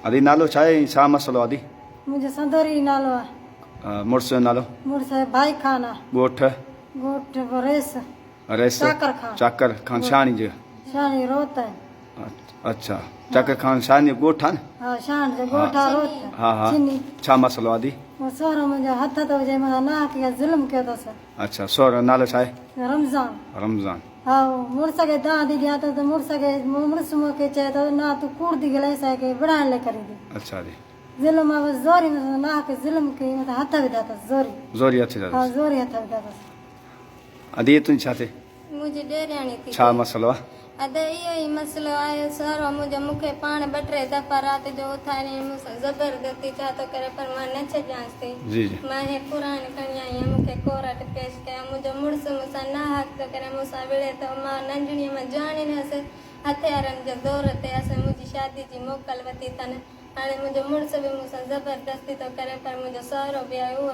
आदि नालो छा आहे छा मसलो आदि मुंहिंजो संदोरी नालो आहे मुड़ुस जो नालो मुड़ुस भाई खान आहे ॻोठ ॻोठ रेस रेस चाकर खान चाकर खान शाणी जो शानी रोत आहे अच्छा चाकर खान शानी जो ॻोठ आहे न हा शान जो ॻोठ आहे रोत हा हा चिनी छा मसलो आदि सोरो मुंहिंजो हथ थो विझे मां नाक खे ज़ुल्म कयो अथसि अच्छा सोरो नालो छा आहे रमज़ान रमज़ान हा मुड़ुस खे दांह थी ॾियां त मुड़ुस मूंखे चए थो न तूं कूड़ थी ॻाल्हाए असांखे विढ़ाइण लाइ करे थी अच्छा जी ज़ुल्म आहे ज़ोरी नाक ज़ुल्म कई मथां हथ विधा अथसि ज़ोरी ज़ोरी हथ हा दादा ज़ोरी हथ विधा अथसि आदि तुंहिंजी छा थिए मुंहिंजी ॾेराणी थी छा मसलो आहे अद इहो ई मसइलो आहे सरो मुंहिंजो मूंखे पाण 2-3 दफ़ा राति जो उथारे मूंसां ज़बरदस्ती छा थो करे पर मां न छॾियांसि थी जी जी मां हे क़ुर खणी आई आहियां मूंखे कोरट पेश कया मुंहिंजो मुड़ुसु मूंसां न हक़ थो करे मूंसां विढ़े थो मां नंढड़ीअ में ॼाणी न हुअसि हथियारनि जे दौर ते असां मुंहिंजी शादी जी मोकल वरिती अथनि हाणे मुंहिंजो मुड़ुसु बि मूंसां ज़बरदस्ती थो करे पर मुंहिंजो सहुरो बि आहे उहो